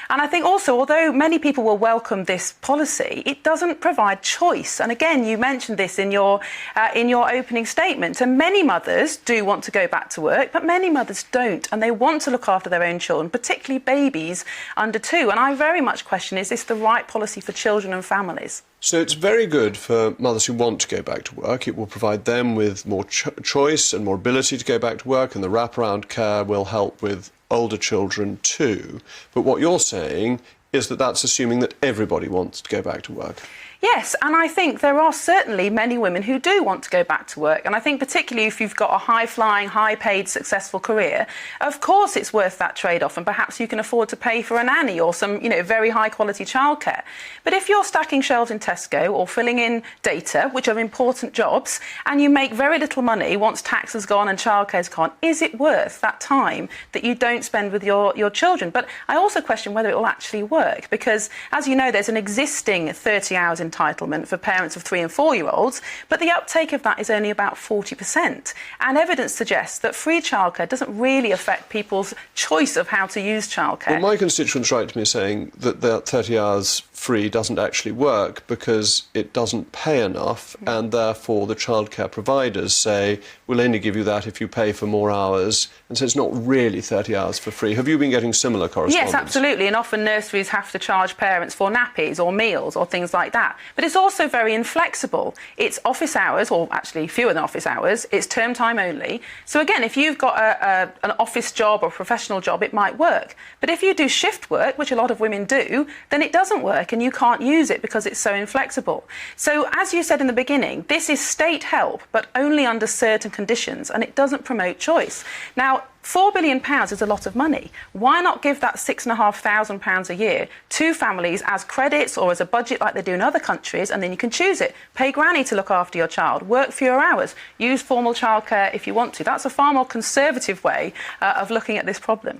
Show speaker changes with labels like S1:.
S1: And I think also, although many people will welcome this policy, it doesn't provide choice. And again, you mentioned this in your opening statement. And many mothers do want to go back to work, but many mothers don't. And they want to look after their own children, particularly babies under 2. And I very much question, is this the right policy for children and families?
S2: So it's very good for mothers who want to go back to work. It will provide them with more choice and more ability to go back to work, and the wraparound care will help with older children too. But what you're saying is that that's assuming that everybody wants to go back to work.
S1: Yes, and I think there are certainly many women who do want to go back to work. And I think particularly if you've got a high-flying, high-paid, successful career, of course it's worth that trade-off, and perhaps you can afford to pay for a nanny or some, very high-quality childcare. But if you're stacking shelves in Tesco or filling in data, which are important jobs, and you make very little money once tax has gone and childcare's gone, is it worth that time that you don't spend with your children? But I also question whether it will actually work, because, as you know, there's an existing 30 hours entitlement for parents of 3 and 4-year-olds, but the uptake of that is only about 40%. And evidence suggests that free childcare doesn't really affect people's choice of how to use childcare.
S2: Well, my constituents write to me saying that the 30 hours free doesn't actually work because it doesn't pay enough, and therefore the childcare providers say, we'll only give you that if you pay for more hours, and so it's not really 30 hours for free. Have you been getting similar correspondence?
S1: Yes, absolutely, and often nurseries have to charge parents for nappies or meals or things like that. But it's also very inflexible. It's office hours, or actually fewer than office hours. It's term time only. So again, if you've got an office job or a professional job, it might work. But if you do shift work, which a lot of women do, then it doesn't work and you can't use it because it's so inflexible. So as you said in the beginning, this is state help, but only under certain conditions, and it doesn't promote choice. Now, £4 billion is a lot of money. Why not give that £6,500 a year to families as credits or as a budget like they do in other countries, and then you can choose it. Pay granny to look after your child, work fewer hours, use formal childcare if you want to. That's a far more conservative way of looking at this problem.